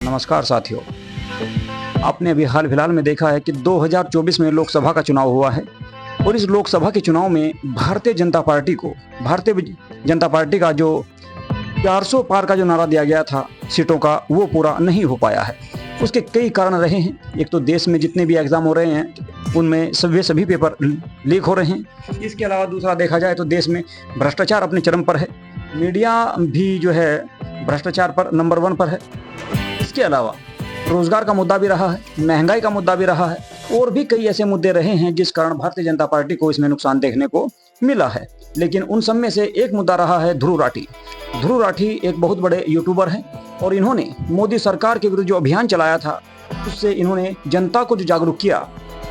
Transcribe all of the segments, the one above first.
नमस्कार साथियों, आपने अभी हाल फिलहाल में देखा है कि 2024 में लोकसभा का चुनाव हुआ है और इस लोकसभा के चुनाव में भारतीय जनता पार्टी का जो 400 पार का जो नारा दिया गया था सीटों का, वो पूरा नहीं हो पाया है। उसके कई कारण रहे हैं। एक तो देश में जितने भी एग्जाम हो रहे हैं उनमें सभी पेपर लीक हो रहे हैं। इसके अलावा दूसरा देखा जाए तो देश में भ्रष्टाचार अपने चरम पर है। मीडिया भी जो है भ्रष्टाचार पर नंबर 1 पर है। इसके अलावा रोजगार का मुद्दा भी रहा है, महंगाई का मुद्दा भी रहा है और भी कई ऐसे मुद्दे रहे हैं जिस कारण भारतीय जनता पार्टी को इसमें नुकसान देखने को मिला है। लेकिन उन सब में से एक मुद्दा रहा है ध्रुव राठी। ध्रुव राठी एक बहुत बड़े यूट्यूबर हैं और इन्होंने मोदी सरकार के विरुद्ध जो अभियान चलाया था उससे इन्होंने जनता को जो जागरूक किया,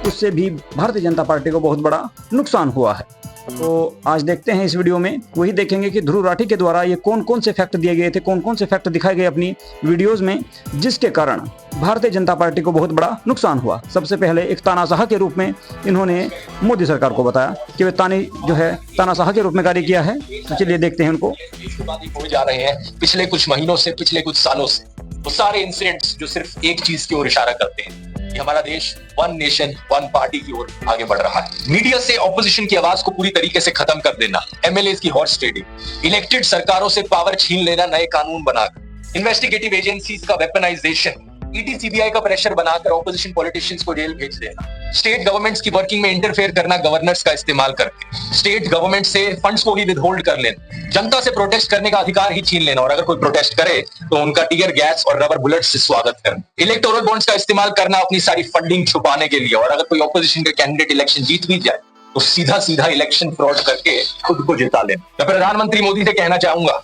उससे भी भारतीय जनता पार्टी को बहुत बड़ा नुकसान हुआ है। तो आज देखते हैं इस वीडियो में, वही देखेंगे कि ध्रुव राठी के द्वारा ये कौन कौन से फैक्ट दिए गए थे, कौन कौन से फैक्ट दिखाए गए अपनी वीडियोस में, जिसके कारण भारतीय जनता पार्टी को बहुत बड़ा नुकसान हुआ। सबसे पहले एक तानाशाह के रूप में इन्होंने मोदी सरकार को बताया कि वे तानाशाह के रूप में कार्य किया है। तो चलिए देखते हैं उनको। हो जा रहे हैं पिछले कुछ महीनों से, पिछले कुछ सालों से, वो सारे इंसिडेंट्स जो सिर्फ एक चीज की ओर इशारा करते हैं कि हमारा देश वन नेशन वन पार्टी की ओर आगे बढ़ रहा है। मीडिया से ऑपोजिशन की आवाज को पूरी तरीके से खत्म कर देना, एमएलएस की हॉर्स ट्रेडिंग, इलेक्टेड सरकारों से पावर छीन लेना नए कानून बनाकर, इन्वेस्टिगेटिव एजेंसीज का वेपनाइजेशन, ईडी सीबीआई का प्रेशर बनाकर ऑपोजिशन पॉलिटिशियंस को जेल भेज देना, स्टेट गवर्नमेंट्स की वर्किंग में इंटरफेयर करना गवर्नर्स का इस्तेमाल करके, स्टेट गवर्नमेंट से फंड्स को ही विदहोल्ड कर लेना, जनता से प्रोटेस्ट करने का अधिकार ही छीन लेना और अगर कोई प्रोटेस्ट करे तो उनका टीयर गैस और रबर बुलेट से स्वागत करना, इलेक्टोरल बॉन्ड्स का इस्तेमाल करना अपनी सारी फंडिंग छुपाने के लिए और अगर कोई ऑपोजिशन का कैंडिडेट इलेक्शन जीत भी जाए तो सीधा सीधा इलेक्शन फ्रॉड करके खुद को जिता लेना। मैं प्रधानमंत्री मोदी से कहना चाहूंगा,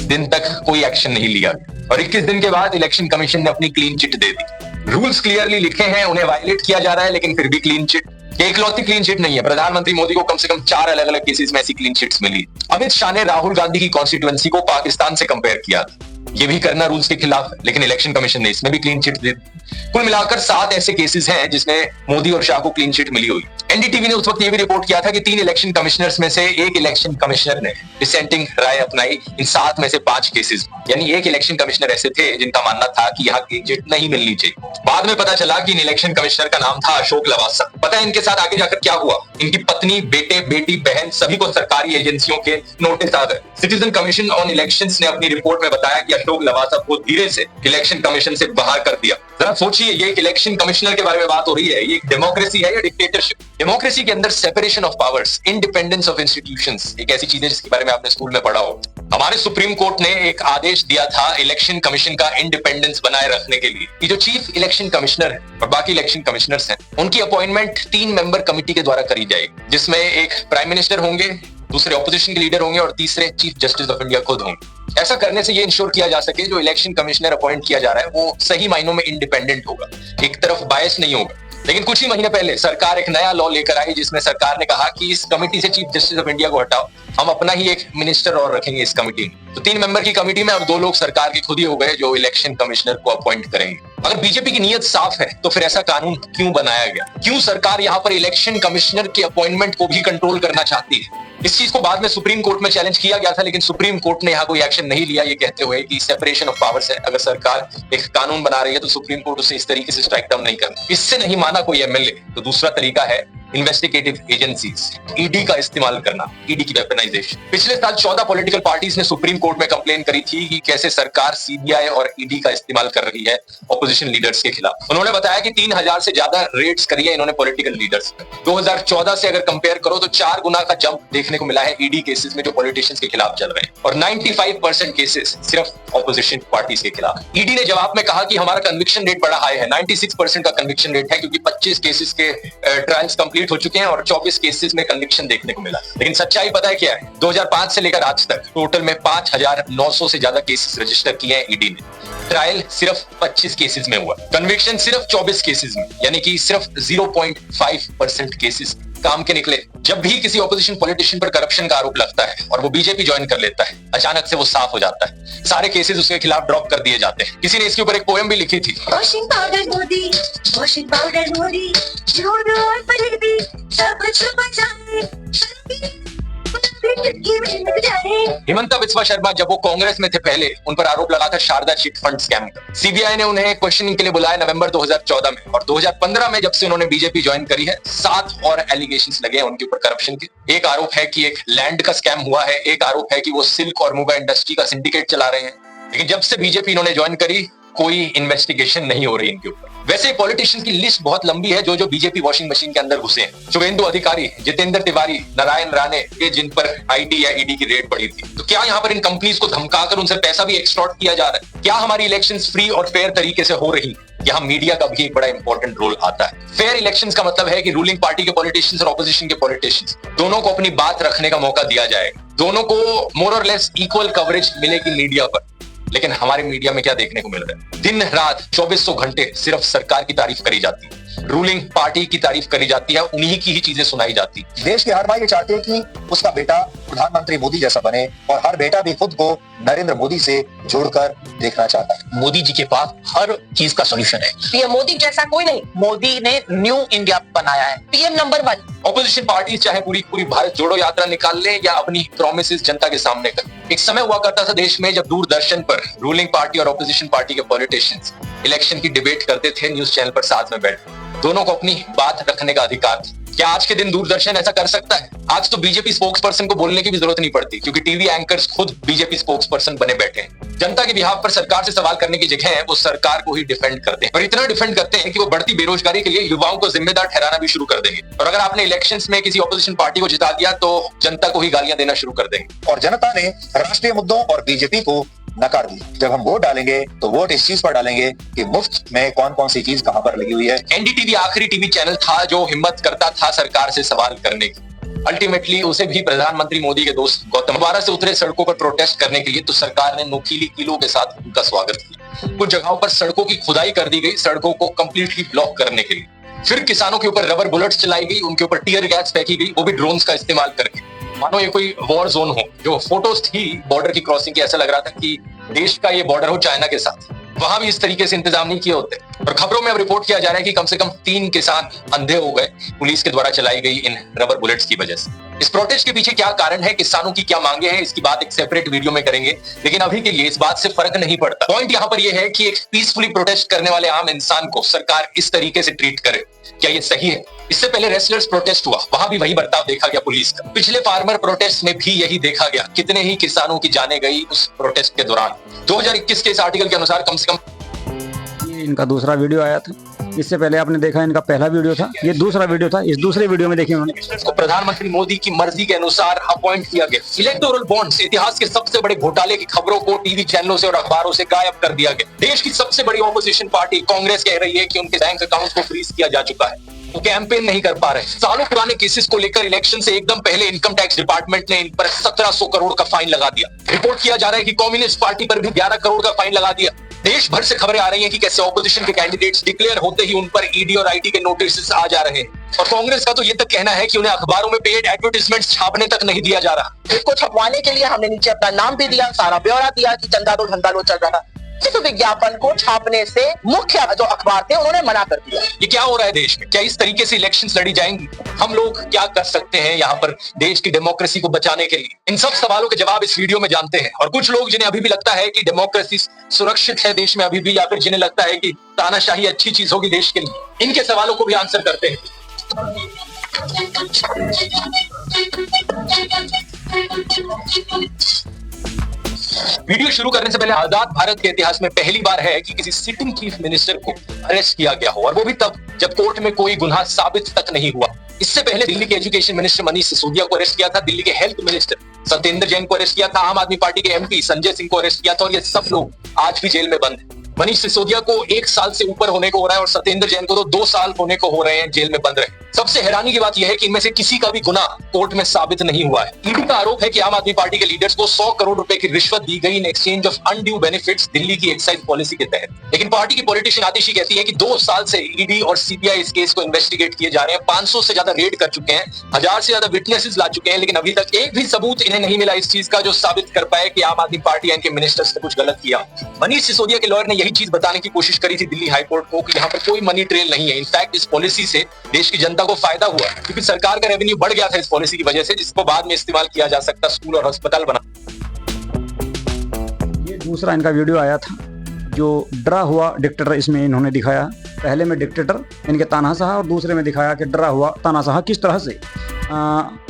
दिन तक कोई एक्शन नहीं लिया और 21 दिन के बाद इलेक्शन कमीशन ने अपनी क्लीन चिट दे दी। रूल्स क्लियरली लिखे हैं, उन्हें वायलेट किया जा रहा है, लेकिन फिर भी क्लीन चिट। एकलौती क्लीन चिट नहीं है, प्रधानमंत्री मोदी को कम से कम 4 अलग अलग केसेस में ऐसी क्लीन चिट्स मिली। अमित शाह ने राहुल गांधी की कॉन्स्टिट्यूएंसी को पाकिस्तान से कंपेयर किया, ये भी करना रूल्स के खिलाफ है, लेकिन इलेक्शन कमीशन ने इसमें भी क्लीन चिट दे दी। कुल मिलाकर 7 ऐसे केसेस हैं जिसमें मोदी और शाह को क्लीन चिट मिली हुई। एनडीटीवी ने उस वक्त ये भी रिपोर्ट किया था कि 3 इलेक्शन कमिश्नर्स में से एक इलेक्शन कमिश्नर ने डिसेंटिंग राय अपनाई इन 7 में से 5 केसेस, यानी एक इलेक्शन कमिश्नर ऐसे थे जिनका मानना था कि यहाँ क्लीन चिट नहीं मिलनी चाहिए। बाद में पता चला कि इन इलेक्शन कमिश्नर का नाम था अशोक लवासा। पता है इनके साथ आगे जाकर क्या हुआ? इनकी पत्नी, बेटे, बेटी, बहन सभी को सरकारी एजेंसियों के नोटिस आ गए। सिटीजन कमीशन ऑन इलेक्शंस ने अपनी रिपोर्ट में बताया कि अशोक लवासा को धीरे से इलेक्शन कमीशन से बाहर कर दिया। जरा सोचिए, ये एक इलेक्शन कमिश्नर के बारे में बात हो रही है, ये एक डेमोक्रेसी है या डिक्टेटरशिप? डेमोक्रेसी के अंदर separation of powers, independence of institutions, एक ऐसी चीज है जिसके बारे में आपने स्कूल में पढ़ा हो। हमारे सुप्रीम कोर्ट ने एक आदेश दिया था इलेक्शन कमीशन का इंडिपेंडेंस बनाए रखने के लिए। ये जो चीफ इलेक्शन कमिश्नर है और बाकी इलेक्शन कमिश्नर्स हैं, उनकी अपॉइंटमेंट 3 मेंबर कमिटी के द्वारा करी जाएगी, जिसमें एक प्राइम मिनिस्टर होंगे, दूसरे ऑपोजिशन के लीडर होंगे और तीसरे चीफ जस्टिस ऑफ इंडिया खुद होंगे। ऐसा करने से ये इंश्योर किया जा सके जो इलेक्शन कमिश्नर अपॉइंट किया जा रहा है वो सही मायनों में इंडिपेंडेंट होगा, एक तरफ बायस नहीं होगा। लेकिन कुछ ही महीने पहले सरकार एक नया लॉ लेकर आई जिसमें सरकार ने कहा कि इस कमिटी से चीफ जस्टिस ऑफ इंडिया को हटाओ, हम अपना ही एक मिनिस्टर और रखेंगे इस कमिटी में। तो 3 मेंबर की कमिटी में अब 2 लोग सरकार के खुद ही हो गए जो इलेक्शन कमिश्नर को अपॉइंट करेंगे। अगर बीजेपी की नीयत साफ है तो फिर ऐसा कानून क्यों बनाया गया? क्यों सरकार यहाँ पर इलेक्शन कमिश्नर के अपॉइंटमेंट को भी कंट्रोल करना चाहती है? इस चीज को बाद में सुप्रीम कोर्ट में चैलेंज किया गया था, लेकिन सुप्रीम कोर्ट ने यहाँ कोई एक्शन नहीं लिया, ये कहते हुए कि सेपरेशन ऑफ पावर्स है। अगर सरकार एक कानून बना रही है तो सुप्रीम कोर्ट उसे इस तरीके से स्ट्राइक डाउन नहीं करना। इससे नहीं माना कोई एमएलए तो दूसरा तरीका है इन्वेस्टिगेटिव एजेंसीज, ईडी का इस्तेमाल करना, ईडी की वेपनाइजेशन। पिछले साल 14 पॉलिटिकल पार्टीज ने सुप्रीम कोर्ट में कंप्लेन करी थी कि कैसे सरकार सीबीआई और ईडी का इस्तेमाल कर रही है ऑपोजिशन लीडर्स के खिलाफ। उन्होंने बताया कि 3000 से ज्यादा रेड्स करी है इन्होंने पॉलिटिकल लीडर्स पे। 2014 से अगर कंपेयर करो तो 4 गुना का जंप देखने को मिला है ईडी केसेस में जो पॉलिटिशियंस के खिलाफ चल रहे हैं और 95% केसेस सिर्फ ऑपोजिशन पार्टीज के खिलाफ। ईडी ने जवाब में कहा कि हमारा कन्विक्शन रेट बड़ा हाई है, 96% का कन्विक्शन रेट है, क्योंकि 25 केसेस के ट्रायल्स कंप्लीट हो चुके हैं और 24 केसेस में कन्विक्शन देखने को मिला। लेकिन सच्चाई पता है क्या है? 2005 से लेकर आज तक टोटल में 5900 से ज्यादा केसेस रजिस्टर किए हैं ईडी ने। ट्रायल सिर्फ 25 केसेस में हुआ, कन्विक्शन सिर्फ 24 केसेस में, यानी कि सिर्फ 0.5% केसेस काम के निकले। जब भी किसी ऑपोजिशन पॉलिटिशियन पर करप्शन का आरोप लगता है और वो बीजेपी ज्वाइन कर लेता है, अचानक से वो साफ हो जाता है, सारे केसेस उसके खिलाफ ड्रॉप कर दिए जाते हैं। किसी ने इसके ऊपर एक पोएम भी लिखी थी, washing powder Modi, washing powder Modi, झूठ और फरेबी सब छुप जाए। चुटकी में मिट जाए। हिमंता बिस्वा शर्मा जब वो कांग्रेस में थे पहले, उन पर आरोप लगा था शारदा चिट फंड स्कैम का। सीबीआई ने उन्हें क्वेश्चनिंग के लिए बुलाया नवंबर 2014 में, और 2015 में जब से उन्होंने बीजेपी ज्वाइन करी है, 7 और एलिगेशंस लगे हैं उनके ऊपर करप्शन के। एक आरोप है कि एक लैंड का स्कैम हुआ है, एक आरोप है कि वो सिल्क और मुगा इंडस्ट्री का सिंडिकेट चला रहे हैं। लेकिन जब से बीजेपी इन्होंने ज्वाइन करी, कोई इन्वेस्टिगेशन नहीं हो रही इनके ऊपर। वैसे पॉलिटिशियन की लिस्ट बहुत लंबी है जो बीजेपी वॉशिंग मशीन के अंदर घुसे हैं। शुभेंदु अधिकारी, जितेंद्र तिवारी, नारायण राणे, ये जिन पर आईटी या ईडी की रेड पड़ी थी। तो क्या यहाँ पर इन कंपनीज को धमकाकर उनसे पैसा भी एक्सटॉर्ट किया जा रहा है? क्या हमारी इलेक्शंस फ्री और फेयर तरीके से हो रही? यहाँ मीडिया का भी एक बड़ा इंपॉर्टेंट रोल आता है। फेयर इलेक्शंस का मतलब है कि रूलिंग पार्टी के पॉलिटिशियंस और ऑपोजिशन के पॉलिटिशियंस दोनों को अपनी बात रखने का मौका दिया जाएगा, दोनों को मोर और लेस इक्वल कवरेज मिलेगी मीडिया पर। लेकिन हमारे मीडिया में क्या देखने को मिल रहा है? दिन रात 2400 घंटे सिर्फ सरकार की तारीफ करी जाती है, रूलिंग पार्टी की तारीफ करी जाती है, उन्हीं की ही चीजें सुनाई जाती है। देश की हर माँ ये चाहती है कि उसका बेटा प्रधानमंत्री मोदी जैसा बने, और हर बेटा भी खुद को नरेंद्र मोदी से जोड़कर देखना चाहता है। मोदी जी के पास हर चीज का सॉल्यूशन है। पीएम मोदी जैसा कोई नहीं। मोदी ने न्यू इंडिया बनाया है, पीएम नंबर 1। ऑपोजिशन पार्टी चाहे पूरी भारत जोड़ो यात्रा निकाल ले या अपनी प्रॉमिसेस जनता के सामने कर। एक समय हुआ करता था देश में जब दूरदर्शन पर रूलिंग पार्टी और ऑपोजिशन पार्टी के पॉलिटिशियंस इलेक्शन की डिबेट करते थे न्यूज चैनल पर साथ में बैठ, दोनों को अपनी बात रखने का अधिकार था। क्या आज के दिन दूरदर्शन ऐसा कर सकता है? आज तो बीजेपी स्पोक्स पर्सन को बोलने की भी जरूरत नहीं पड़ती, क्योंकि टीवी एंकर्स खुद बीजेपी स्पोक्स पर्सन बने बैठे हैं। जनता के बिहाफ पर सरकार से सवाल करने की जगह है वो सरकार को ही डिफेंड करते हैं, और इतना डिफेंड करते हैं कि वो बढ़ती बेरोजगारी के लिए युवाओं को जिम्मेदार ठहराना भी शुरू कर देंगे। और अगर आपने इलेक्शंस में किसी ऑपोजिशन पार्टी को जिता दिया तो जनता को ही गालियां देना शुरू कर देंगे। और जनता ने राष्ट्रीय मुद्दों और बीजेपी को नकार दी। जब हम वोट डालेंगे तो वोट इस चीज पर डालेंगे कि मुफ्त में कौन कौन सी चीज कहां पर लगी हुई है। एनडीटीवी आखिरी टीवी चैनल था जो हिम्मत करता था सरकार से सवाल करने की। अल्टीमेटली उसे भी प्रधानमंत्री मोदी के दोस्त गौतम दोबारा से उतरे सड़कों पर प्रोटेस्ट करने के लिए, तो सरकार ने नोकीली किलों के साथ उनका स्वागत किया। कुछ जगहों पर सड़कों की खुदाई कर दी गई, सड़कों को कंप्लीटली ब्लॉक करने के लिए। फिर किसानों के ऊपर रबर बुलेट्स चलाई गई, उनके ऊपर टीयर गैस फेंकी गई, वो भी ड्रोन्स का इस्तेमाल करके, मानो ये कोई वॉर जोन हो। जो फोटोज थी बॉर्डर की क्रॉसिंग की, ऐसा लग रहा था कि देश का ये बॉर्डर हो चाइना के साथ। वहां भी इस तरीके से इंतजाम नहीं किए होते। और खबरों में अब रिपोर्ट किया जा रहा है कि कम से कम 3 किसान अंधे हो गए पुलिस के द्वारा चलाई गई इन रबर बुलेट्स की वजह से। इस प्रोटेस्ट के पीछे क्या कारण है, किसानों की क्या मांगे हैं, इसकी बात एक सेपरेट वीडियो में करेंगे। लेकिन अभी के लिए इस बात से फर्क नहीं पड़ता। पॉइंट यहाँ पर यह है कि एक पीसफुली प्रोटेस्ट करने वाले आम इंसान को सरकार इस तरीके से ट्रीट करे, क्या ये सही है? इससे पहले रेसलर्स प्रोटेस्ट हुआ, वहां भी वही बर्ताव देखा गया पुलिस का। पिछले फार्मर प्रोटेस्ट में भी यही देखा गया, कितने ही किसानों की जानें गई उस प्रोटेस्ट के दौरान। 2021 के इस आर्टिकल के अनुसार कम से कम इनका दूसरा वीडियो आया था। इससे पहले आपने देखा इनका पहला वीडियो था, ये दूसरा वीडियो था। इस दूसरे वीडियो में देखिए उन्होंने को प्रधानमंत्री मोदी की मर्जी के अनुसार अपॉइंट किया गया। इलेक्टोरल बॉन्ड्स, इतिहास के सबसे बड़े घोटाले की खबरों को टीवी चैनलों से और अखबारों से गायब कर दिया गया। देश की सबसे बड़ी ऑपोजिशन पार्टी कांग्रेस कह रही है कि उनके बैंक अकाउंट को फ्रीज किया जा चुका है, वो कैंपेन नहीं कर पा रहे। सालों पुराने केसेस को लेकर इलेक्शन से एकदम पहले इनकम टैक्स डिपार्टमेंट ने इन पर 1700 करोड़ का फाइन लगा दिया। रिपोर्ट किया जा रहा है कि कम्युनिस्ट पार्टी पर भी 11 करोड़ का फाइन लगा दिया। देश भर से खबरें आ रही हैं कि कैसे ऑपोजिशन के कैंडिडेट्स डिक्लेयर होते ही उन पर ईडी और आईटी के नोटिस आ जा रहे हैं। और कांग्रेस का तो ये तक कहना है कि उन्हें अखबारों में पेड एडवर्टाइजमेंट्स छापने तक नहीं दिया जा रहा। इसको छपवाने के लिए हमने नीचे अपना नाम भी दिया, सारा ब्यौरा दिया कि चंदा दो धंधा लो चल रहा। इस विज्ञापन को छापने से मुख्य जो अखबार थे उन्होंने मना कर दिया। ये क्या हो रहा है देश में? क्या इस तरीके से इलेक्शंस लड़ी जाएंगी? हम लोग क्या कर सकते हैं यहाँ पर देश की डेमोक्रेसी को बचाने के लिए? इन सब सवालों के जवाब इस वीडियो में जानते हैं। और कुछ लोग जिन्हें अभी भी लगता है कि डेमोक्रेसी सुरक्षित है देश में अभी भी, या फिर जिन्हें लगता है कि तानाशाही अच्छी चीज होगी देश के लिए, इनके सवालों को भी आंसर करते हैं। वीडियो शुरू करने से पहले आजाद भारत के इतिहास में पहली बार है कि किसी सिटिंग चीफ मिनिस्टर को अरेस्ट किया गया हो, और वो भी तब जब कोर्ट में कोई गुनाह साबित तक नहीं हुआ। इससे पहले दिल्ली के एजुकेशन मिनिस्टर मनीष सिसोदिया को अरेस्ट किया था, दिल्ली के हेल्थ मिनिस्टर सत्येंद्र जैन को अरेस्ट किया था, आम आदमी पार्टी के एमपी संजय सिंह को अरेस्ट किया था, और ये सब लोग आज भी जेल में बंद हैं। मनीष सिसोदिया को 1 साल से ऊपर होने को हो रहा है और सत्येंद्र जैन को तो 2 साल होने को हो रहे हैं जेल में बंद रहे। सबसे हैरानी की बात यह है कि इनमें से किसी का भी गुनाह कोर्ट में साबित नहीं हुआ है। ईडी का आरोप है कि आम आदमी पार्टी के लीडर्स को 100 करोड़ रुपए की रिश्वत दी गई in exchange of undue benefits Delhi की एक्साइज पॉलिसी के तहत। लेकिन पार्टी की पॉलिटिशियन आतिशी कहती है कि 2 साल से ईडी और सीबीआई इस केस को इन्वेस्टिगेट किए जा रहे हैं, 500 से ज्यादा रेड कर चुके हैं, 1000 से ज्यादा विटनेसेस ला चुके हैं, लेकिन अभी तक एक भी सबूत इन्हें नहीं मिला इस चीज का जो साबित कर पाए कि आम आदमी पार्टी इनके मिनिस्टर्स ने कुछ गलत किया। मनीष सिसोदिया के लॉयर ने यही चीज बताने की कोशिश करी थी दिल्ली हाईकोर्ट को कि यहाँ पर कोई मनी ट्रेल नहीं है। इनफैक्ट इस पॉलिसी से देश की जनता जनता को फायदा हुआ क्योंकि सरकार का रेवेन्यू बढ़ गया था इस पॉलिसी की वजह से, जिसको बाद में इस्तेमाल किया जा सकता स्कूल और अस्पताल बना। ये दूसरा इनका वीडियो आया था जो डरा हुआ डिक्टेटर इसमें इन्होंने दिखाया। पहले में डिक्टेटर इनके तानाशाह और दूसरे में दिखाया कि डरा हुआ तानाशाह किस तरह से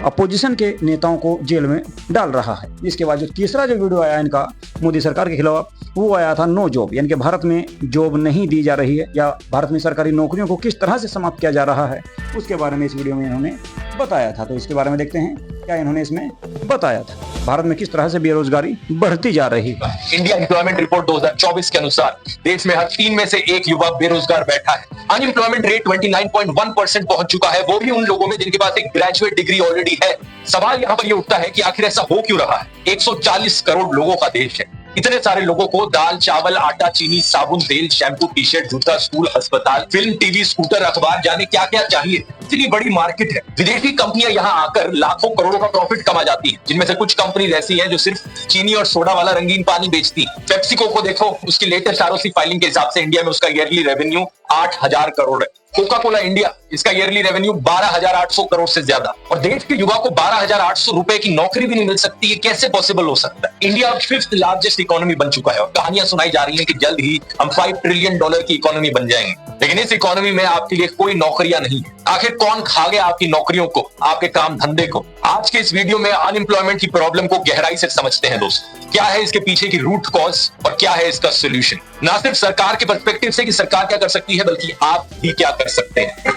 अपोजिशन के नेताओं को जेल में डाल रहा है। इसके बाद जो तीसरा जो वीडियो आया इनका मोदी सरकार के खिलाफ, वो आया था नो जॉब, यानी कि भारत में जॉब नहीं दी जा रही है या भारत में सरकारी नौकरियों को किस तरह से समाप्त किया जा रहा है, उसके बारे में इस वीडियो में इन्होंने बताया था। तो इसके बारे में देखते हैं क्या इन्होंने इसमें बताया था, भारत में किस तरह से बेरोजगारी बढ़ती जा रही है। इंडिया एम्प्लॉयमेंट रिपोर्ट 2024 के अनुसार देश में हर 3 में से 1 युवा बेरोजगार बैठा है। अनएम्प्लॉयमेंट रेट 29.1% पहुंच चुका है, वो भी उन लोगों में जिनके पास एक ग्रेजुएट डिग्री ऑलरेडी है। सवाल यहाँ पर ये उठता है कि आखिर ऐसा हो क्यों रहा है? 140 करोड़ लोगों का देश है, इतने सारे लोगों को दाल चावल आटा चीनी साबुन तेल शैम्पू टी शर्ट जूता स्कूल अस्पताल फिल्म टीवी स्कूटर अखबार जाने क्या क्या चाहिए। इतनी बड़ी मार्केट है, विदेशी कंपनियां यहाँ आकर लाखों करोड़ों का प्रॉफिट कमा जाती हैं, जिनमें से कुछ कंपनीज ऐसी हैं जो सिर्फ चीनी और सोडा वाला रंगीन पानी बेचती हैं। पेप्सिको को देखो, उसकी लेटेस्ट आरओसी फाइलिंग के हिसाब से इंडिया में उसका ईयरली रेवेन्यू 8,000 करोड़ है। कोका कोला इंडिया, इसका ईयरली रेवेन्यू 12,800 करोड़ से ज्यादा। और देश के युवा को 12,800 रुपए की नौकरी भी नहीं मिल सकती, ये कैसे पॉसिबल हो सकता है? इंडिया अब 5th लार्जेस्ट इकोनॉमी बन चुका है और कहानियां सुनाई जा रही हैं कि जल्द ही हम $5 ट्रिलियन की इकोनॉमी बन जाएंगे। लेकिन इस इकोनॉमी में आपके लिए कोई नौकरियां नहीं है। आखिर कौन खा गया आपकी नौकरियों को, आपके काम धंधे को? आज के इस वीडियो में अनएम्प्लॉयमेंट की प्रॉब्लम को गहराई से समझते हैं दोस्तों। क्या है इसके पीछे की रूट कॉज और क्या है इसका सोल्यूशन? ना सिर्फ सरकार के पर्सपेक्टिव से कि सरकार क्या कर सकती है, बल्कि आप भी क्या कर सकते हैं।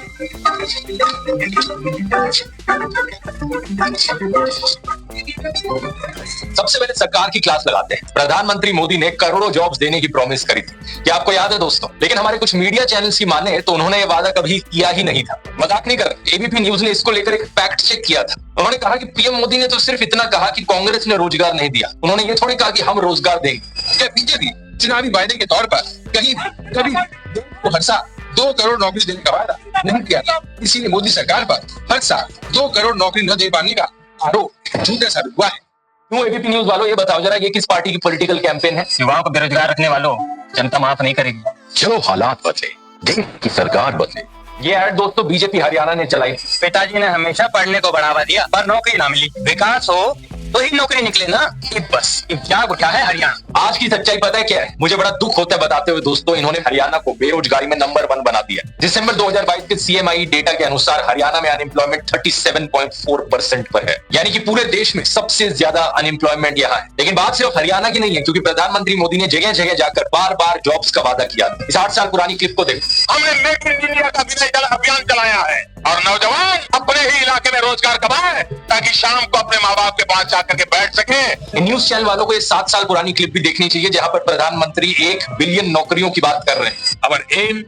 सबसे पहले सरकार की क्लास लगाते हैं। प्रधानमंत्री मोदी ने करोड़ों जॉब्स देने की प्रॉमिस करी थी, क्या आपको याद है दोस्तों? लेकिन हमारे कुछ मीडिया चैनल्स की माने तो उन्होंने ये वादा कभी किया ही नहीं था। मजाक नहीं कर, एबीपी न्यूज ने इसको लेकर एक फैक्ट चेक किया था। उन्होंने कहा कि पीएम मोदी ने तो सिर्फ इतना कहा कि कांग्रेस ने रोजगार नहीं दिया, उन्होंने ये थोड़ी कहा कि हम रोजगार देंगे। क्या बीजेपी चुनावी वायदे के तौर पर कहीं कभी हर साल 2 करोड़ नौकरी देने का वादा नहीं किया था? इसीलिए मोदी सरकार पर हर साल 2 करोड़ नौकरी न दे पाने का आरोप झूठा साबित हुआ है। क्यों एबीपी न्यूज वालों ये बताओ जरा, ये किस पार्टी की पॉलिटिकल कैंपेन है? युवाओं को बेरोजगार रखने वालों, जनता माफ नहीं करेगी। चलो हालात बदले, देश की सरकार बदले। ये ऐड दोस्तों बीजेपी हरियाणा ने चलाई। पिताजी ने हमेशा पढ़ने को बढ़ावा दिया पर नौकरी ना मिली। विकास हो तो ही नौकरी निकले ना। बस जाग उठा है हरियाणा। आज की सच्चाई पता है क्या है? मुझे बड़ा दुख होता है बताते हुए दोस्तों, इन्होंने हरियाणा को बेरोजगारी में नंबर 1 बना दिया। दिसंबर 2022 के सीएमआई डेटा के अनुसार हरियाणा में अनएम्प्लॉयमेंट 37.4% पर है, यानी कि पूरे देश में सबसे ज्यादा अनएम्प्लॉयमेंट यहाँ है। लेकिन बात सिर्फ हरियाणा की नहीं है, क्योंकि प्रधानमंत्री मोदी ने जगह जगह जाकर बार बार जॉब्स का वादा किया। इस 8 साल पुरानी क्लिप को देखो। हमने मेक इन इंडिया का विजय जल अभियान चलाया है और नौजवान अपने ही इलाके में रोजगार कमाए ताकि शाम को अपने माँ बाप के पास जाकर के बैठ सके। न्यूज चैनल वालों को ये 7 साल पुरानी क्लिप भी देखनी चाहिए, जहां पर प्रधानमंत्री 1 बिलियन नौकरियों की बात कर रहे हैं। Our aim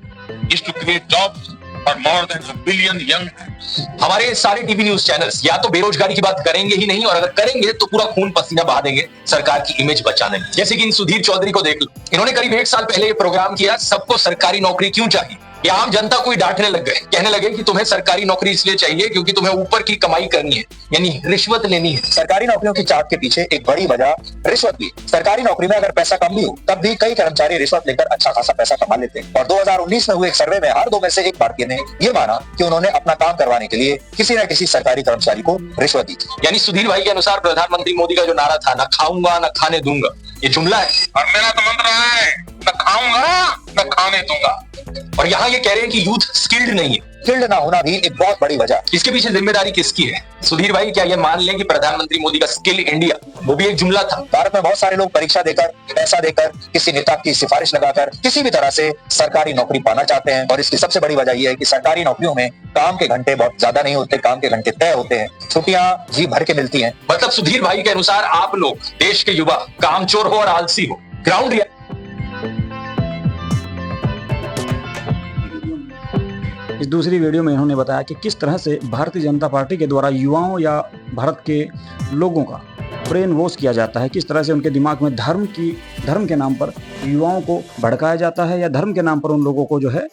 is to create jobs for more than 1 billion young people. हमारे सारे टीवी न्यूज चैनल्स या तो बेरोजगारी की बात करेंगे ही नहीं, और अगर करेंगे तो पूरा खून पसीना बहा देंगे सरकार की इमेज बचाने में। जैसे कि इन सुधीर चौधरी को देख लो, इन्होंने करीब 1 साल पहले ये प्रोग्राम किया, सबको सरकारी नौकरी क्यों चाहिए। ये आम जनता को ही डांटने लग गए, कहने लगे कि तुम्हें सरकारी नौकरी इसलिए चाहिए क्योंकि तुम्हें ऊपर की कमाई करनी है, यानी रिश्वत लेनी है। सरकारी नौकरियों की चाट के पीछे एक बड़ी वजह रिश्वत भी। सरकारी नौकरी में अगर पैसा कम भी हो तब भी कई कर्मचारी रिश्वत लेकर अच्छा खासा पैसा कमा लेते हैं। और 2019 में हुए एक सर्वे में हर 2 में से 1 भारतीय ने ये माना कि उन्होंने अपना काम करवाने के लिए किसी न किसी सरकारी कर्मचारी को रिश्वत दी। यानी सुधीर भाई के अनुसार प्रधानमंत्री मोदी का जो नारा था, न खाऊंगा न खाने दूंगा, ये जुमला है। और मेरा तो मंत्र है, न खाऊंगा न खाने दूंगा। और यहाँ ये कह रहे हैं कि यूथ स्किल्ड नहीं है। स्किल्ड ना होना भी एक बहुत बड़ी वजह। इसके पीछे जिम्मेदारी किसकी है? सुधीर भाई, क्या ये मान लें कि प्रधानमंत्री मोदी का स्किल इंडिया वो भी एक जुमला था? भारत में बहुत सारे लोग परीक्षा देकर, पैसा देकर, किसी नेता की सिफारिश लगाकर किसी भी तरह से सरकारी नौकरी पाना चाहते हैं। और इसकी सबसे बड़ी वजह यह है कि सरकारी नौकरियों में काम के घंटे बहुत ज्यादा नहीं होते, काम के घंटे तय होते हैं, छुट्टियां जी भर के मिलती हैं। मतलब सुधीर भाई के अनुसार आप लोग, देश के युवा, कामचोर हो और आलसी हो। ग्राउंड इस दूसरी वीडियो में इन्होंने बताया कि किस तरह से भारतीय जनता पार्टी के द्वारा युवाओं या भारत के लोगों का ब्रेन वॉश किया जाता है, किस तरह से उनके दिमाग में धर्म के नाम पर युवाओं को भड़काया जाता है या धर्म के नाम पर उन लोगों को जो है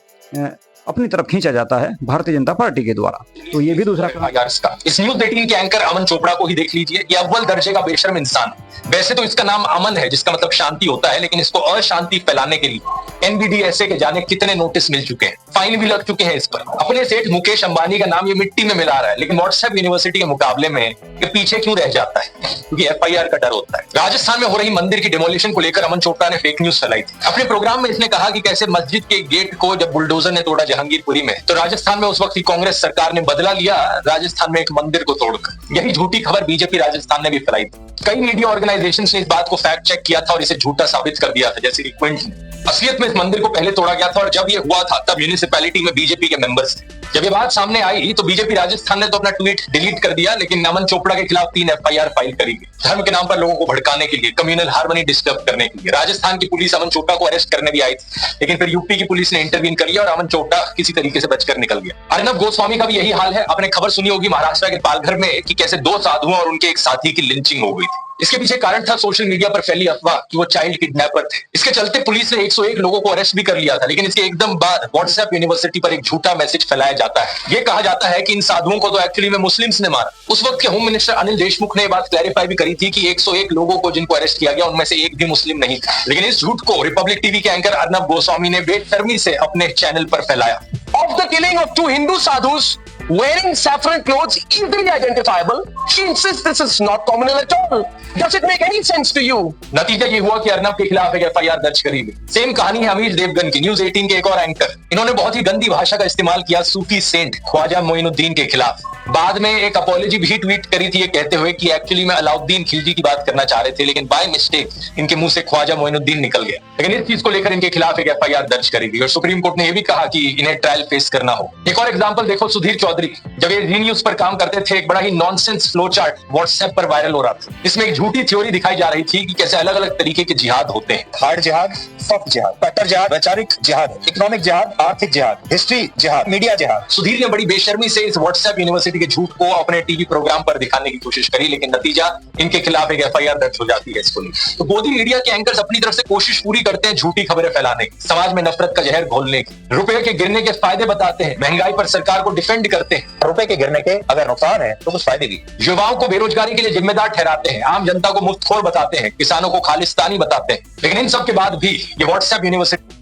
अपनी तरफ खींचा जाता है भारतीय जनता पार्टी के द्वारा। तो ये भी दूसरा का इस न्यूज 18 के एंकर अमन चोपड़ा को ही देख लीजिए। ये अव्वल दर्जे का बेशर्म इंसान है। वैसे तो इसका नाम अमन है, जिसका मतलब शांति होता है, लेकिन इसको अशांति फैलाने के लिए एनबीडीएसए के जाने कितने नोटिस मिल चुके हैं, फाइन भी लग चुके हैं इस पर। अपने सेठ मुकेश अंबानी का नाम ये मिट्टी में मिला रहा है, लेकिन व्हाट्सएप यूनिवर्सिटी के मुकाबले में ये पीछे क्यों रह जाता है? क्योंकि एफआईआर का डर होता है। राजस्थान में हो रही मंदिर की डिमोलिशन को लेकर अमन चोपड़ा ने फेक न्यूज फैलाई थी। अपने प्रोग्राम में इसने कहा कि कैसे मस्जिद के गेट को जब बुलडोजर ने तोड़ा जहांगीरपुरी में, तो राजस्थान में उस वक्त की कांग्रेस सरकार ने बदला लिया राजस्थान में एक मंदिर को तोड़कर। यही झूठी खबर बीजेपी राजस्थान ने भी फैलाई थी। कई मीडिया ऑर्गेनाइजेशंस ने इस बात को फैक्ट चेक किया था और इसे झूठा साबित कर दिया था, जैसे क्विंट ने। असलियत में इस मंदिर को पहले तोड़ा गया था और जब ये हुआ था तब म्यूनिसिपैलिटी में बीजेपी के मेंबर्स थे। जब ये बात सामने आई तो बीजेपी राजस्थान ने तो अपना ट्वीट डिलीट कर दिया, लेकिन अमन चोपड़ा के खिलाफ 3 एफआईआर फाइल करी गई, धर्म के नाम पर लोगों को भड़काने के लिए, कम्युनल हार्मनी डिस्टर्ब करने के लिए। राजस्थान की पुलिस अमन चोपड़ा को अरेस्ट करने भी आई थी, लेकिन फिर यूपी की पुलिस ने इंटरवीन कर लिया और अमन चोपड़ा किसी तरीके से बचकर निकल गया। अर्नब गोस्वामी का भी यही हाल है। आपने खबर सुनी होगी महाराष्ट्र के पालघर में कि कैसे 2 साधुओं और उनके एक साथी की लिंचिंग हो गई थी। इसके पीछे कारण था सोशल मीडिया पर फैली अफवाह कि वो चाइल्ड किडनैपर थे। इसके चलते पुलिस ने 101 लोगों को अरेस्ट भी कर लिया था, लेकिन इसके एकदम बाद व्हाट्सएप यूनिवर्सिटी पर एक झूठा मैसेज फैलाया जाता है। ये कहा जाता है कि इन साधुओं को तो एक्चुअली में मुस्लिम्स ने मारा। उस वक्त के होम मिनिस्टर अनिल देशमुख ने ये बात क्लैरिफाई भी करी थी कि 101 लोगों को जिनको अरेस्ट किया गया उनमें से एक भी मुस्लिम नहीं था। लेकिन इस झूठ को रिपब्लिक टीवी के एंकर अर्नब गोस्वामी ने बेशर्मी से अपने चैनल पर फैलाया। Of the killing of 2 Hindu sadhus wearing saffron clothes easily identifiable, she insists this is not communal at all. Does it make any sense to you? नतीजा ये हुआ कि अर्नब के खिलाफ एक एफआईआर दर्ज करी गई। सेम कहानी है अमीर देवगन की। न्यूज 18 के एक और एंकर, इन्होंने बहुत ही गंदी भाषा का इस्तेमाल किया सूफी सेंट ख्वाजा मोइनुद्दीन के खिलाफ। बाद में एक अपॉलॉजी भी ट्वीट करी थी, ये कहते हुए कि एक्चुअली में अलाउद्दीन खिलजी की बात करना चाह रहे थे, लेकिन बाय मिस्टेक इनके मुंह से ख्वाजा मोइनुद्दीन निकल गया। लेकिन इस चीज को लेकर इनके खिलाफ एक एफआईआर दर्ज करी गई और सुप्रीम कोर्ट ने यह भी कहा कि इन्हें ट्रायल फेस करना हो। एक और एग्जांपल देखो, सुधीर चौधरी जब ये जी न्यूज पर काम करते थे, एक बड़ा ही नॉनसेंस फ्लो चार्ट व्हाट्सएप पर वायरल हो रहा था। इसमें एक झूठी थ्योरी दिखाई जा रही थी कि कैसे अलग अलग तरीके के जिहाद होते हैं। हार्ड जिहाद, सॉफ्ट जिहाद, कट्टर जिहाद, वैचारिक जिहाद, इकोनॉमिक जिहाद, आर्थिक जिहाद, हिस्ट्री जिहाद, मीडिया जिहाद। सुधीर ने बड़ी बेशर्मी से इस व्हाट्सएप यूनिवर्सिटी के झूठ को अपने टीवी प्रोग्राम पर दिखाने की कोशिश करी, लेकिन नतीजा इनके खिलाफ एक एफआईआर दर्ज हो जाती है इसको लेकर। तो गोदी मीडिया के एंकर्स अपनी तरफ से कोशिश पूरी करते हैं झूठी खबरें फैलाने की, समाज में नफरत का जहर घोलने की, रुपए के गिरने के फायदे बताते हैं, महंगाई पर सरकार को डिफेंड करते हैं। रुपए के गिरने के अगर नुकसान है तो कुछ फायदे भी। युवाओं को बेरोजगारी के लिए जिम्मेदार ठहराते हैं, आम जनता को मुफ्तखोर बताते हैं, किसानों को खालिस्तानी बताते हैं। लेकिन इन सब के बाद भी ये व्हाट्सएप यूनिवर्सिटी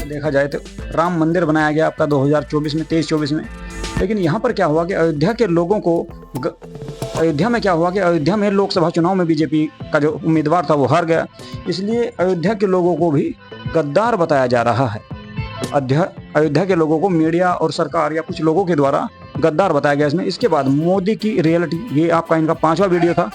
देखा जाए तो राम मंदिर बनाया गया आपका 2024 में 23-24 में। लेकिन यहाँ पर क्या हुआ कि अयोध्या के लोगों को अयोध्या में लोकसभा चुनाव में बीजेपी का जो उम्मीदवार था वो हार गया, इसलिए अयोध्या के लोगों को भी गद्दार बताया जा रहा है। अयोध्या के लोगों को मीडिया और सरकार या कुछ लोगों के द्वारा गद्दार बताया गया इसमें। इसके बाद मोदी की रियलिटी, ये आपका इनका 5वां वीडियो था।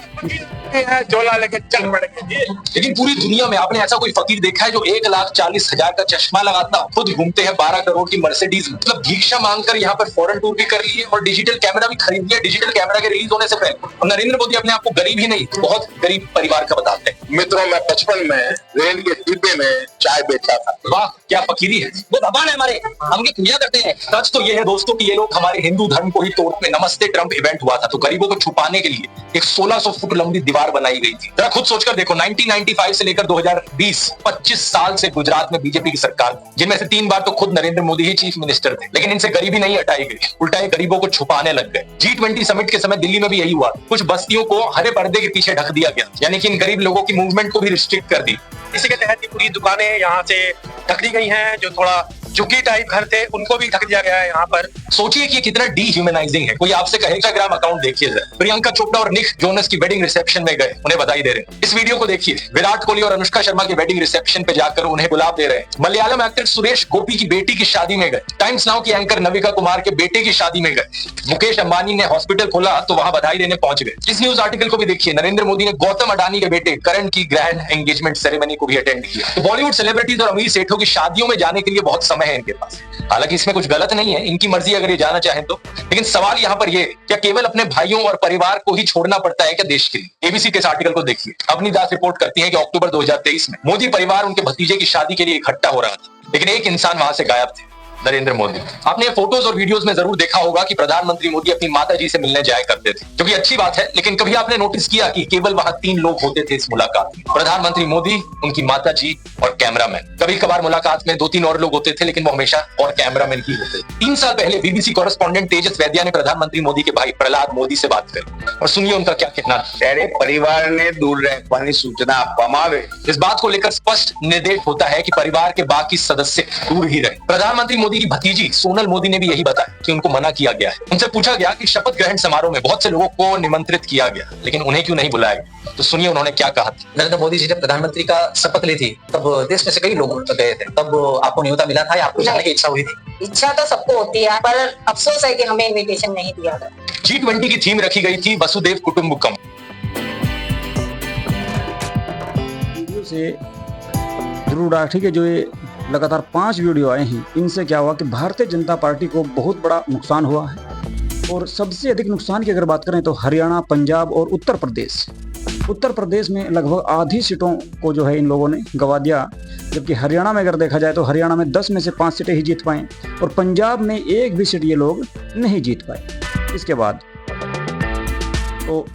झोला लेके चल पड़ेंगे। लेकिन पूरी दुनिया में आपने ऐसा कोई फकीर देखा है जो 1,40,000 का चश्मा लगाता, खुद घूमते हैं 12 करोड़ की मर्सिडीज, मतलब भिक्षा मांगकर यहाँ पर फॉरेन टूर भी कर लिए और डिजिटल कैमरा भी खरीद लिया डिजिटल कैमरा के रिलीज होने से पहले। और नरेंद्र मोदी अपने आप को गरीब ही नहीं, बहुत गरीब परिवार का बताते हैं। मित्रों, मैं बचपन में रेल के डिब्बे में चाय बेचता था। वाह, क्या फकीरी है। वो भगवान है हमारे, हम उनकी पूजा करते हैं। सच तो ये है दोस्तों कि ये लोग हमारे हिंदू धर्म को ही तोड़ते। नमस्ते ट्रंप इवेंट हुआ था तो गरीबों को छुपाने के लिए एक 1600 फुट लंबी दीवार बनाई गई थी। जरा खुद सोचकर देखो, 1995 से लेकर 2020 25 साल से गुजरात में बीजेपी की सरकार, जिनमें से 3 बार तो खुद नरेंद्र मोदी ही चीफ मिनिस्टर थे, लेकिन इनसे गरीबी नहीं हटाई गई, उल्टा ये गरीबों को छुपाने लग गए। G20 समिट के समय दिल्ली में भी यही हुआ, कुछ बस्तियों को हरे पर्दे के पीछे ढक दिया गया, यानी कि इन गरीब लोगों की मूवमेंट को भी रिस्ट्रिक्ट कर दी। इसी के तहत ये पूरी दुकानें यहाँ से ढक दी गई हैं। जो थोड़ा झुग्गी टाइप घर थे उनको भी ढक दिया गया है यहाँ पर। सोचिए कि कितना डीह्यूमनाइजिंग है। कोई आपसे कहे इंस्टाग्राम अकाउंट देखिए जरा, प्रियंका चोपड़ा और निक जोनस की वेडिंग रिसेप्शन में गए, उन्हें बधाई दे रहे हैं। इस वीडियो को देखिए, विराट कोहली और अनुष्का शर्मा की वेडिंग रिसेप्शन पे जाकर उन्हें गुलाब दे रहे हैं। मलयालम एक्टर सुरेश गोपी की बेटी की शादी में गए, टाइम्स नाउ की एंकर नविका कुमार के बेटे की शादी में गए, मुकेश अंबानी ने हॉस्पिटल खोला तो वहां बधाई देने पहुंच गए। इस न्यूज आर्टिकल को भी देखिए, नरेंद्र मोदी ने गौतम अडानी के बेटे करण की ग्रैंड एंगेजमेंट सेरेमनी को भी अटेंड किया। तो बॉलीवुड सेलिब्रिटीज और अमीर सेठों की शादियों में जाने के लिए बहुत समय है इनके पास। हालांकि इसमें कुछ गलत नहीं है, इनकी मर्जी अगर ये जाना चाहें तो। लेकिन सवाल यहाँ पर ये, क्या केवल अपने भाइयों और परिवार को ही छोड़ना पड़ता है क्या देश के लिए? एबीसी के इस आर्टिकल को देखिए। अपनी दास रिपोर्ट करती है कि अक्टूबर 2023 में मोदी परिवार उनके भतीजे की शादी के लिए इकट्ठा हो रहा था, लेकिन एक इंसान वहां से गायब थे। नरेंद्र मोदी। आपने ये फोटोज और वीडियोस में जरूर देखा होगा कि प्रधानमंत्री मोदी अपनी माता जी से मिलने जाया करते थे, जो कि अच्छी बात है, लेकिन कभी आपने नोटिस किया कि केवल वहां 3 लोग होते थे इस मुलाकात में? प्रधानमंत्री मोदी, उनकी माता जी और कैमरामैन। कभी कभार मुलाकात में 2-3 और लोग होते थे, लेकिन वो हमेशा और कैमरामैन ही होते थे। 3 साल पहले बीबीसी कॉरेस्पॉन्डेंट तेजस वैद्या ने प्रधानमंत्री मोदी के भाई प्रहलाद मोदी से बात करी, और सुनिए उनका क्या कहना। तेरे परिवार ने दूर रहने सूचना आपवावे। इस बात को लेकर स्पष्ट निर्देश होता है कि परिवार के बाकी सदस्य दूर ही रहे। प्रधानमंत्री मोदी की भतीजी सोनल मोदी ने भी यही बताया कि उनको मना किया गया है। उनसे पूछा गया कि शपथ ग्रहण समारोह में बहुत से लोगों को निमंत्रित किया गया, लेकिन उन्हें क्यों नहीं बुलाया गया? तो सुनिए उन्होंने क्या कहा। नरेंद्र मोदी जी ने प्रधानमंत्री का शपथ ली थी, तब देश में से कई लोग गए थे, तब आपको न्योता मिला था या आपको जाने की इच्छा हुई थी? इच्छा तो सबको होती है, पर अफसोस है कि हमें इनविटेशन नहीं दिया गया। G20 की थीम रखी गई थी वसुदेव कुटुंबकम। वीडियो से ध्रुव राठी के जो ये लगातार 5 वीडियो आए हैं, इनसे क्या हुआ कि भारतीय जनता पार्टी को बहुत बड़ा नुकसान हुआ है। और सबसे अधिक नुकसान की अगर बात करें तो हरियाणा, पंजाब और उत्तर प्रदेश। उत्तर प्रदेश में लगभग आधी सीटों को जो है इन लोगों ने गंवा दिया, जबकि हरियाणा में अगर देखा जाए तो हरियाणा में 10 में से 5 सीटें ही जीत पाए, और पंजाब में एक भी सीट ये लोग नहीं जीत पाए। इसके बाद तो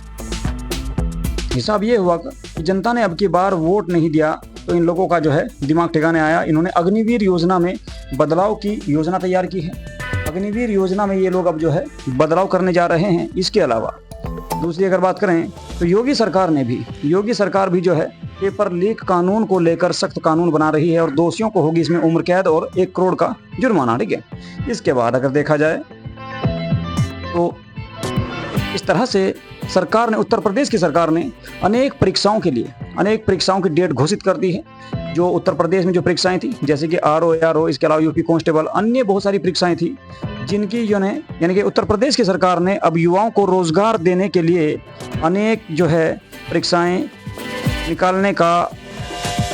हिसाब ये हुआ कि जनता ने अब की बार वोट नहीं दिया, तो इन लोगों का जो है दिमाग ठिकाने आया। इन्होंने अग्निवीर योजना में बदलाव की योजना तैयार की है। अग्निवीर योजना में ये लोग अब जो है बदलाव करने जा रहे हैं। इसके अलावा दूसरी अगर बात करें तो योगी सरकार भी जो है पेपर लीक कानून को लेकर सख्त कानून बना रही है, और दोषियों को होगी इसमें उम्र कैद और 1 करोड़ का जुर्माना। ठीक है, इसके बाद अगर देखा जाए तो इस तरह से सरकार ने, उत्तर प्रदेश की सरकार ने अनेक परीक्षाओं की डेट घोषित कर दी है। जो उत्तर प्रदेश में जो परीक्षाएं थी, जैसे कि आरओ, एआरओ, इसके अलावा यूपी कांस्टेबल, अन्य बहुत सारी परीक्षाएं थी, जिनकी जो है यानी कि उत्तर प्रदेश की सरकार ने अब युवाओं को रोजगार देने के लिए अनेक जो है परीक्षाएं निकालने का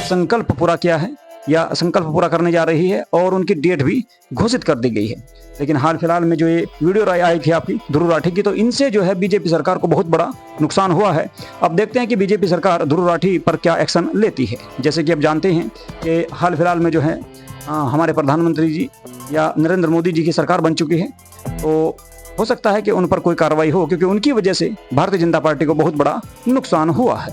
संकल्प पूरा किया है या संकल्प पूरा करने जा रही है, और उनकी डेट भी घोषित कर दी गई है। लेकिन हाल फिलहाल में जो ये वीडियो आई थी आपकी ध्रुव राठी की, तो इनसे जो है बीजेपी सरकार को बहुत बड़ा नुकसान हुआ है। अब देखते हैं कि बीजेपी सरकार ध्रुव राठी पर क्या एक्शन लेती है। जैसे कि आप जानते हैं कि हाल फिलहाल में जो है हमारे प्रधानमंत्री जी या नरेंद्र मोदी जी की सरकार बन चुकी है, तो हो सकता है कि उन पर कोई कार्रवाई हो, क्योंकि उनकी वजह से भारतीय जनता पार्टी को बहुत बड़ा नुकसान हुआ है।